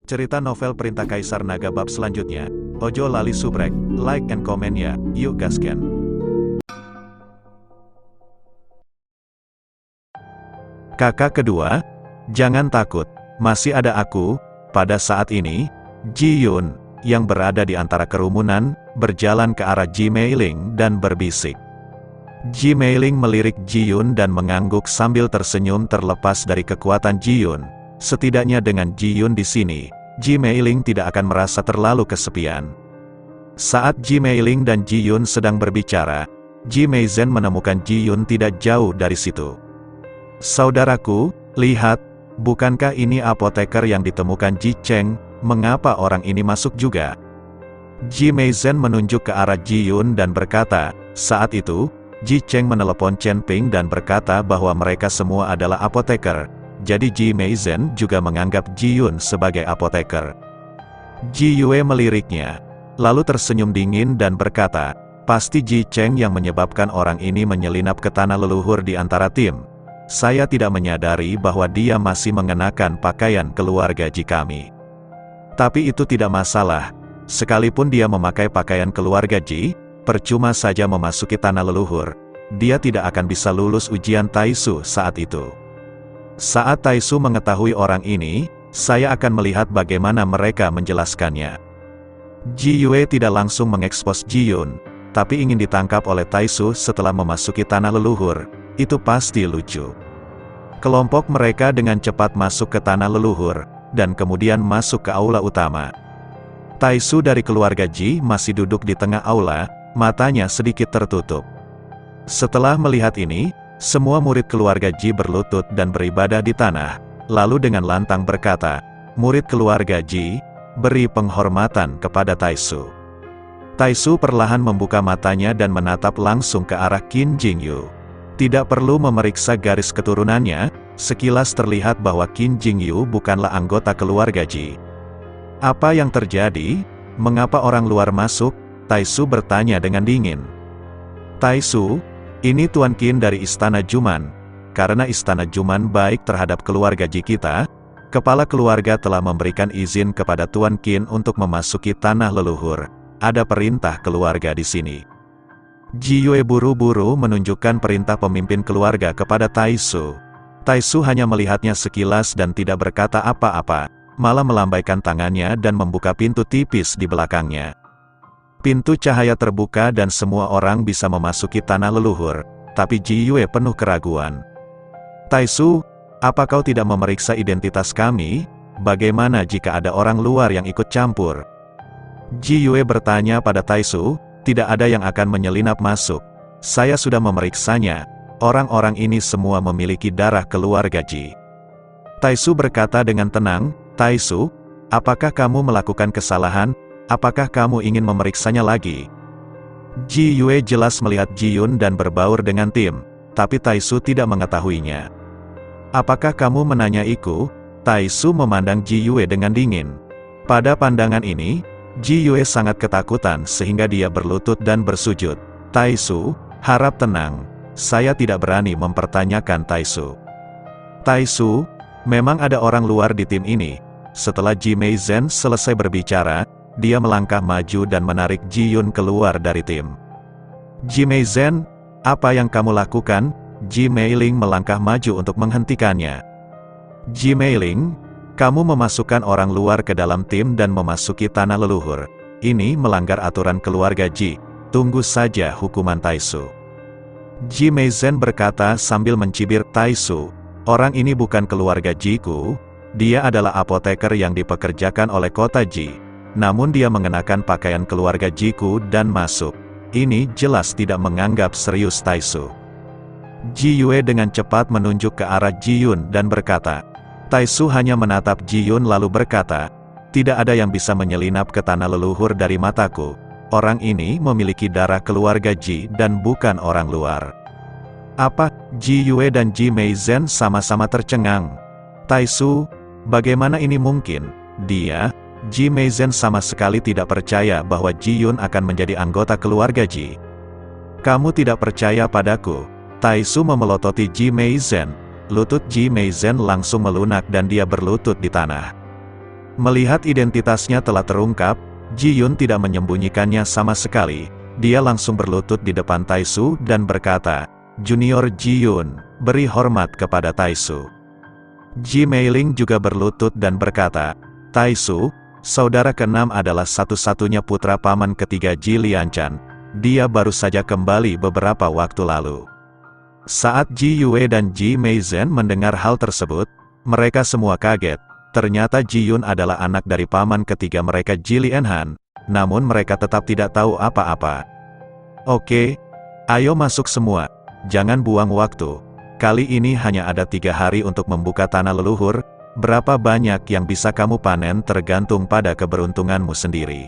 Cerita novel Perintah Kaisar Naga bab selanjutnya. Ojo lali subrek, like and comment ya, yuk gasken. Kakak kedua, jangan takut, masih ada aku. Pada saat ini, Ji Yun, yang berada di antara kerumunan, berjalan ke arah Ji Meiling dan berbisik. Ji Meiling melirik Ji Yun dan mengangguk sambil tersenyum terlepas dari kekuatan Ji Yun. Setidaknya dengan Ji Yun di sini, Ji Meiling tidak akan merasa terlalu kesepian. Saat Ji Meiling dan Ji Yun sedang berbicara, Ji Meizhen menemukan Ji Yun tidak jauh dari situ. Saudaraku, lihat, bukankah ini apoteker yang ditemukan Ji Cheng? Mengapa orang ini masuk juga? Ji Meizhen menunjuk ke arah Ji Yun dan berkata, saat itu, Ji Cheng menelepon Chen Ping dan berkata bahwa mereka semua adalah apoteker. Jadi Ji Meizhen juga menganggap Ji Yun sebagai apoteker. Ji Yue meliriknya, lalu tersenyum dingin dan berkata, pasti Ji Cheng yang menyebabkan orang ini menyelinap ke tanah leluhur di antara tim. Saya tidak menyadari bahwa dia masih mengenakan pakaian keluarga Ji kami. Tapi itu tidak masalah, sekalipun dia memakai pakaian keluarga Ji, percuma saja memasuki tanah leluhur. Dia tidak akan bisa lulus ujian Taisu saat itu. Saat Taisu mengetahui orang ini, saya akan melihat bagaimana mereka menjelaskannya. Ji Yue tidak langsung mengekspos Ji Yun, tapi ingin ditangkap oleh Taisu setelah memasuki tanah leluhur. Itu pasti lucu. Kelompok mereka dengan cepat masuk ke tanah leluhur, dan kemudian masuk ke aula utama. Taisu dari keluarga Ji masih duduk di tengah aula, matanya sedikit tertutup. Setelah melihat ini, semua murid keluarga Ji berlutut dan beribadah di tanah, lalu dengan lantang berkata, murid keluarga Ji, beri penghormatan kepada Taisu. Taisu perlahan membuka matanya dan menatap langsung ke arah Qin Jingyu. Tidak perlu memeriksa garis keturunannya, sekilas terlihat bahwa Qin Jingyu bukanlah anggota keluarga Ji. Apa yang terjadi? Mengapa orang luar masuk? Taisu bertanya dengan dingin. Taisu, ini Tuan Qin dari Istana Juman. Karena Istana Juman baik terhadap keluarga Ji kita, kepala keluarga telah memberikan izin kepada Tuan Qin untuk memasuki tanah leluhur. Ada perintah keluarga di sini. Ji Yue buru-buru menunjukkan perintah pemimpin keluarga kepada Taisu. Taisu hanya melihatnya sekilas dan tidak berkata apa-apa, malah melambaikan tangannya dan membuka pintu tipis di belakangnya. Pintu cahaya terbuka dan semua orang bisa memasuki tanah leluhur, tapi Ji Yue penuh keraguan. Taisu, apa kau tidak memeriksa identitas kami? Bagaimana jika ada orang luar yang ikut campur? Ji Yue bertanya pada Taisu, tidak ada yang akan menyelinap masuk. Saya sudah memeriksanya, orang-orang ini semua memiliki darah keluarga Ji. Taisu berkata dengan tenang, Taisu, apakah kamu melakukan kesalahan? Apakah kamu ingin memeriksanya lagi? Ji Yue jelas melihat Ji Yun dan berbaur dengan tim, tapi Taisu tidak mengetahuinya. Apakah kamu menanyaiku? Taisu memandang Ji Yue dengan dingin. Pada pandangan ini, Ji Yue sangat ketakutan sehingga dia berlutut dan bersujud. Taisu, harap tenang. Saya tidak berani mempertanyakan Taisu. Taisu, memang ada orang luar di tim ini. Setelah Ji Meizhen selesai berbicara, dia melangkah maju dan menarik Ji Yun keluar dari tim. Ji Meizhen, apa yang kamu lakukan? Ji Meiling melangkah maju untuk menghentikannya. Ji Meiling, kamu memasukkan orang luar ke dalam tim dan memasuki tanah leluhur. Ini melanggar aturan keluarga Ji. Tunggu saja hukuman Taisu. Ji Meizhen berkata sambil mencibir, Taisu, orang ini bukan keluarga Ji-ku. Dia adalah apoteker yang dipekerjakan oleh kota Ji. Namun dia mengenakan pakaian keluarga Ji-ku dan masuk. Ini jelas tidak menganggap serius Taisu. Ji Yue dengan cepat menunjuk ke arah Ji Yun dan berkata. Taisu hanya menatap Ji Yun lalu berkata, tidak ada yang bisa menyelinap ke tanah leluhur dari mataku. Orang ini memiliki darah keluarga Ji dan bukan orang luar. Apa? Ji Yue dan Ji Meizhen sama-sama tercengang. Taisu, bagaimana ini mungkin? Dia, Ji Meizhen sama sekali tidak percaya bahwa Ji Yun akan menjadi anggota keluarga Ji. Kamu tidak percaya padaku? Taisu memelototi Ji Meizhen. Lutut Ji Meizhen langsung melunak dan dia berlutut di tanah. Melihat identitasnya telah terungkap, Ji Yun tidak menyembunyikannya sama sekali. Dia langsung berlutut di depan Taisu dan berkata, "Junior Ji Yun, beri hormat kepada Taisu." Ji Meiling juga berlutut dan berkata, "Taisu, saudara keenam adalah satu-satunya putra paman ketiga Ji Lianchan. Dia baru saja kembali beberapa waktu lalu." Saat Ji Yue dan Ji Meizhen mendengar hal tersebut, mereka semua kaget. Ternyata Ji Yun adalah anak dari paman ketiga mereka Ji Lianhan, namun mereka tetap tidak tahu apa-apa. "Oke, ayo masuk semua. Jangan buang waktu. Kali ini hanya ada 3 hari untuk membuka tanah leluhur. Berapa banyak yang bisa kamu panen tergantung pada keberuntunganmu sendiri."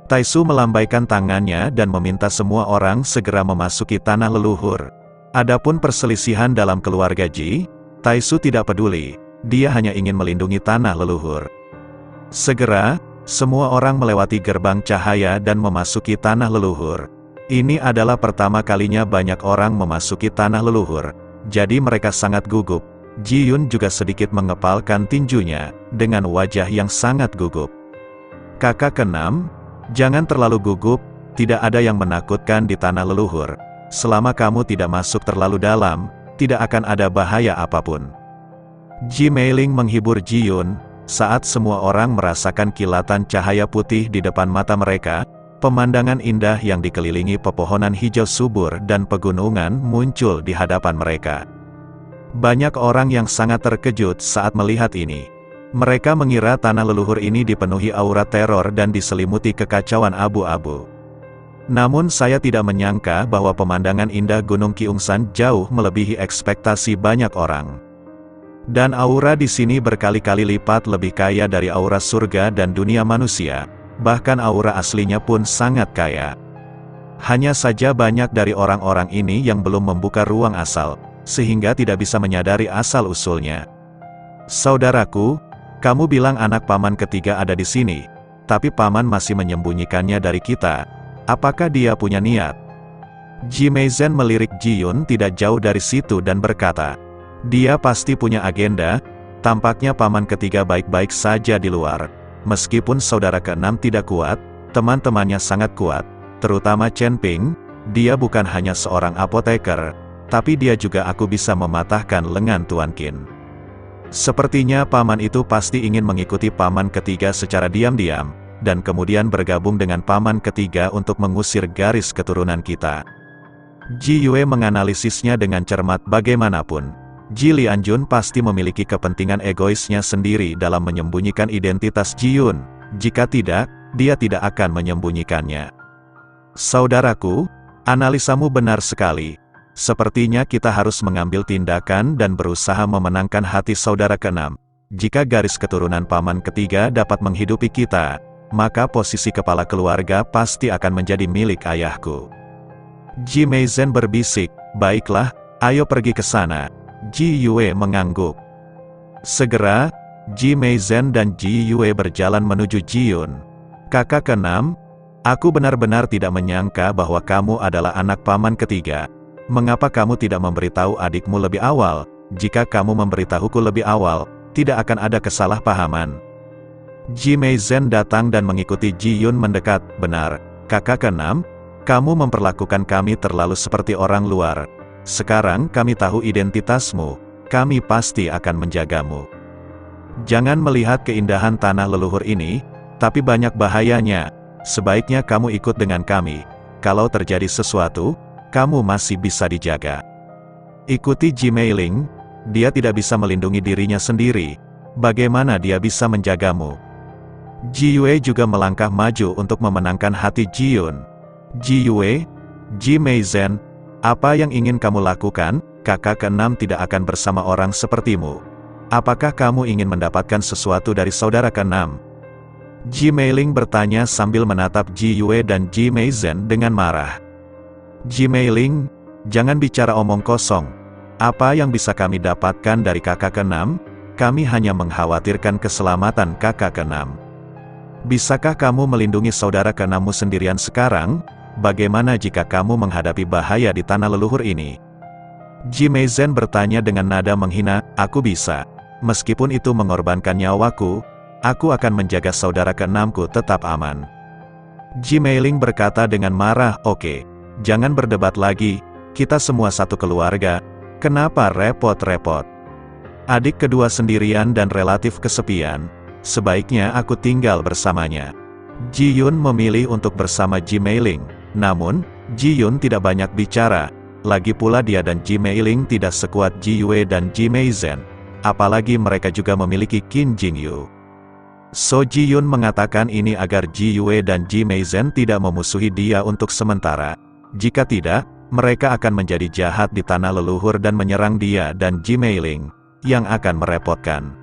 Taisu melambaikan tangannya dan meminta semua orang segera memasuki tanah leluhur. Adapun perselisihan dalam keluarga Ji, Taisu tidak peduli. Dia hanya ingin melindungi tanah leluhur. Segera, semua orang melewati gerbang cahaya dan memasuki tanah leluhur. Ini adalah pertama kalinya banyak orang memasuki tanah leluhur, jadi mereka sangat gugup. Ji Yun juga sedikit mengepalkan tinjunya, dengan wajah yang sangat gugup. "Kakak keenam, jangan terlalu gugup, tidak ada yang menakutkan di tanah leluhur. Selama kamu tidak masuk terlalu dalam, tidak akan ada bahaya apapun." Ji Meiling menghibur Ji Yun. Saat semua orang merasakan kilatan cahaya putih di depan mata mereka, pemandangan indah yang dikelilingi pepohonan hijau subur dan pegunungan muncul di hadapan mereka. Banyak orang yang sangat terkejut saat melihat ini. Mereka mengira tanah leluhur ini dipenuhi aura teror dan diselimuti kekacauan abu-abu. Namun saya tidak menyangka bahwa pemandangan indah Gunung Kiungsan jauh melebihi ekspektasi banyak orang. Dan aura di sini berkali-kali lipat lebih kaya dari aura surga dan dunia manusia, bahkan aura aslinya pun sangat kaya. Hanya saja banyak dari orang-orang ini yang belum membuka ruang asal, sehingga tidak bisa menyadari asal-usulnya. "Saudaraku, kamu bilang anak paman ketiga ada di sini, tapi paman masih menyembunyikannya dari kita. Apakah dia punya niat?" Ji Meizhen melirik Ji Yun tidak jauh dari situ dan berkata, "Dia pasti punya agenda. Tampaknya paman ketiga baik-baik saja di luar. Meskipun saudara keenam tidak kuat, teman-temannya sangat kuat, terutama Chen Ping. Dia bukan hanya seorang apoteker, tapi dia juga aku bisa mematahkan lengan Tuan Qin. Sepertinya paman itu pasti ingin mengikuti paman ketiga secara diam-diam, dan kemudian bergabung dengan paman ketiga untuk mengusir garis keturunan kita." Ji Yue menganalisisnya dengan cermat. Bagaimanapun, Ji Lianjun pasti memiliki kepentingan egoisnya sendiri dalam menyembunyikan identitas Ji Yun. Jika tidak, dia tidak akan menyembunyikannya. "Saudaraku, analisamu benar sekali. Sepertinya kita harus mengambil tindakan dan berusaha memenangkan hati saudara keenam. Jika garis keturunan paman ketiga dapat menghidupi kita, maka posisi kepala keluarga pasti akan menjadi milik ayahku." Ji Meizhen berbisik, "Baiklah, ayo pergi ke sana." Ji Yue mengangguk. Segera, Ji Meizhen dan Ji Yue berjalan menuju Ji Yun. "Kakak keenam, aku benar-benar tidak menyangka bahwa kamu adalah anak paman ketiga. Mengapa kamu tidak memberitahu adikmu lebih awal? Jika kamu memberitahuku lebih awal, tidak akan ada kesalahpahaman." Ji Meizhen datang dan mengikuti Ji Yun mendekat. "Benar, kakak keenam, kamu memperlakukan kami terlalu seperti orang luar. Sekarang kami tahu identitasmu, kami pasti akan menjagamu. Jangan melihat keindahan tanah leluhur ini, tapi banyak bahayanya. Sebaiknya kamu ikut dengan kami. Kalau terjadi sesuatu, kamu masih bisa dijaga." Ikuti Ji Meiling, dia tidak bisa melindungi dirinya sendiri. Bagaimana dia bisa menjagamu? Ji Yue juga melangkah maju untuk memenangkan hati Ji Yun. "Ji Yue, Ji Meizhen, apa yang ingin kamu lakukan? Kakak keenam tidak akan bersama orang sepertimu. Apakah kamu ingin mendapatkan sesuatu dari saudara keenam?" Ji Meiling bertanya sambil menatap Ji Yue dan Ji Meizhen dengan marah. "Ji Meiling, jangan bicara omong kosong. Apa yang bisa kami dapatkan dari kakak keenam? Kami hanya mengkhawatirkan keselamatan kakak keenam. Bisakah kamu melindungi saudara keenammu sendirian sekarang? Bagaimana jika kamu menghadapi bahaya di tanah leluhur ini?" Ji Meizhen bertanya dengan nada menghina. "Aku bisa. Meskipun itu mengorbankan nyawaku, aku akan menjaga saudara keenamku tetap aman. Ji Meiling berkata dengan marah, oke, jangan berdebat lagi, kita semua satu keluarga, kenapa repot-repot? Adik kedua sendirian dan relatif kesepian, sebaiknya aku tinggal bersamanya. Ji Yun memilih untuk bersama Ji Meiling, namun, Ji Yun tidak banyak bicara, lagi pula dia dan Ji Meiling tidak sekuat Ji Yue dan Ji Meizhen, apalagi mereka juga memiliki Qin Jingyu. So Ji Yun mengatakan ini agar Ji Yue dan Ji Meizhen tidak memusuhi dia untuk sementara. Jika tidak, mereka akan menjadi jahat di tanah leluhur dan menyerang dia dan Ji Meiling, yang akan merepotkan.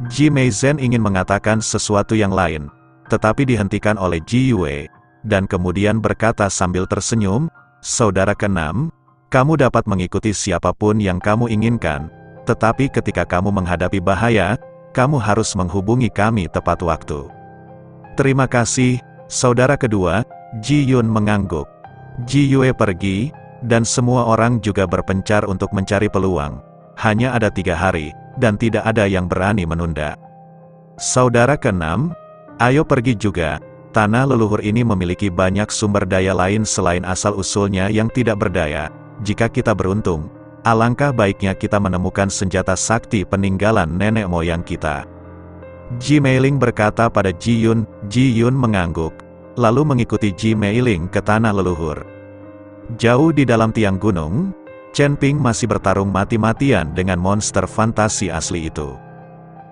Ji Meizhen ingin mengatakan sesuatu yang lain, tetapi dihentikan oleh Ji Yue, dan kemudian berkata sambil tersenyum, saudara keenam, kamu dapat mengikuti siapapun yang kamu inginkan, tetapi ketika kamu menghadapi bahaya, kamu harus menghubungi kami tepat waktu. Terima kasih, saudara kedua, Ji Yun mengangguk. Ji Yue pergi, dan semua orang juga berpencar untuk mencari peluang. Hanya ada 3 hari, dan tidak ada yang berani menunda. Saudara keenam, ayo pergi juga, tanah leluhur ini memiliki banyak sumber daya lain selain asal-usulnya yang tidak berdaya. Jika kita beruntung, alangkah baiknya kita menemukan senjata sakti peninggalan nenek moyang kita. Ji Meiling berkata pada Ji Yun mengangguk, lalu mengikuti Ji Meiling ke tanah leluhur. Jauh di dalam tiang gunung, Chen Ping masih bertarung mati-matian dengan monster fantasi asli itu.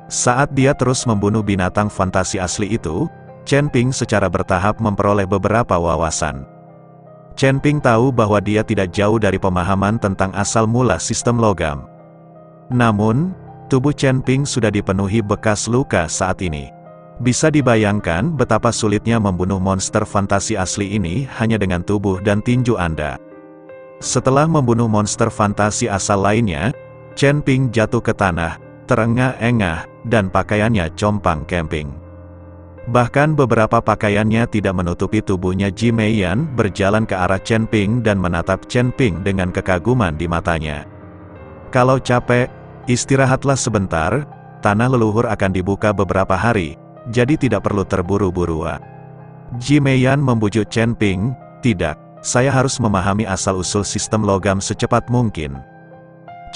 Saat dia terus membunuh binatang fantasi asli itu, Chen Ping secara bertahap memperoleh beberapa wawasan. Chen Ping tahu bahwa dia tidak jauh dari pemahaman tentang asal mula sistem logam. Namun, tubuh Chen Ping sudah dipenuhi bekas luka saat ini. Bisa dibayangkan betapa sulitnya membunuh monster fantasi asli ini hanya dengan tubuh dan tinju Anda. Setelah membunuh monster fantasi asal lainnya, Chen Ping jatuh ke tanah, terengah-engah, dan pakaiannya compang-camping. Bahkan beberapa pakaiannya tidak menutupi tubuhnya. Ji Meiyan berjalan ke arah Chen Ping dan menatap Chen Ping dengan kekaguman di matanya. Kalau capek, istirahatlah sebentar, tanah leluhur akan dibuka beberapa hari, jadi tidak perlu terburu-buru. Ji Meiyan membujuk Chen Ping, tidak, saya harus memahami asal-usul sistem logam secepat mungkin.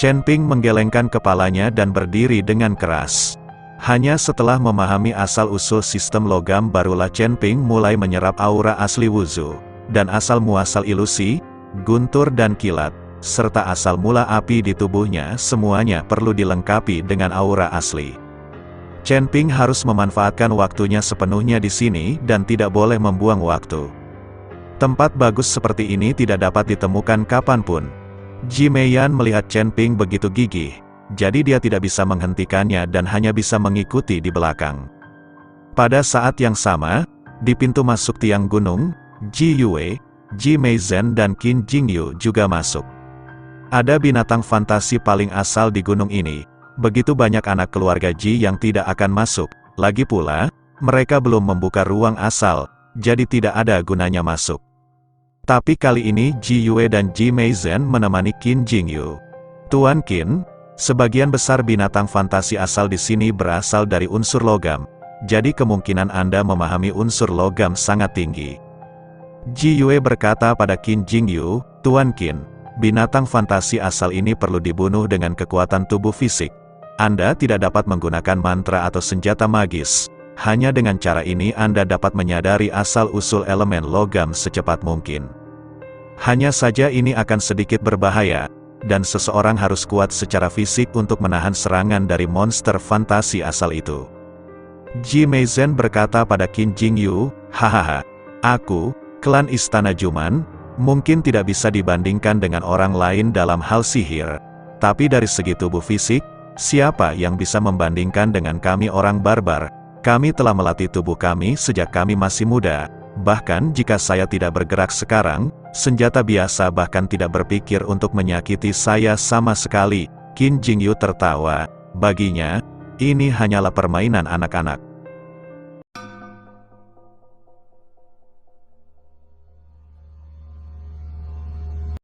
Chen Ping menggelengkan kepalanya dan berdiri dengan keras. Hanya setelah memahami asal-usul sistem logam barulah Chen Ping mulai menyerap aura asli Wuzu, dan asal-muasal ilusi, guntur dan kilat, serta asal mula api di tubuhnya semuanya perlu dilengkapi dengan aura asli. Chen Ping harus memanfaatkan waktunya sepenuhnya di sini dan tidak boleh membuang waktu. Tempat bagus seperti ini tidak dapat ditemukan kapanpun. Ji Meiyan melihat Chen Ping begitu gigih, jadi dia tidak bisa menghentikannya dan hanya bisa mengikuti di belakang. Pada saat yang sama, di pintu masuk tiang gunung, Ji Yue, Ji Meizhen dan Qin Jingyu juga masuk. Ada binatang fantasi paling asal di gunung ini, begitu banyak anak keluarga Ji yang tidak akan masuk, lagi pula, mereka belum membuka ruang asal, jadi tidak ada gunanya masuk. Tapi kali ini Ji Yue dan Ji Meizhen menemani Qin Jingyu. Tuan Qin, sebagian besar binatang fantasi asal di sini berasal dari unsur logam, jadi kemungkinan Anda memahami unsur logam sangat tinggi. Ji Yue berkata pada Qin Jingyu, Tuan Qin, binatang fantasi asal ini perlu dibunuh dengan kekuatan tubuh fisik. Anda tidak dapat menggunakan mantra atau senjata magis. Hanya dengan cara ini Anda dapat menyadari asal-usul elemen logam secepat mungkin. Hanya saja ini akan sedikit berbahaya, dan seseorang harus kuat secara fisik untuk menahan serangan dari monster fantasi asal itu. Ji Meizhen berkata pada Qin Jingyu, hahaha, aku, klan Istana Juman, mungkin tidak bisa dibandingkan dengan orang lain dalam hal sihir, tapi dari segi tubuh fisik, siapa yang bisa membandingkan dengan kami orang barbar? Kami telah melatih tubuh kami sejak kami masih muda. Bahkan jika saya tidak bergerak sekarang, senjata biasa bahkan tidak berpikir untuk menyakiti saya sama sekali. Qin Jingyu tertawa. Baginya, ini hanyalah permainan anak-anak.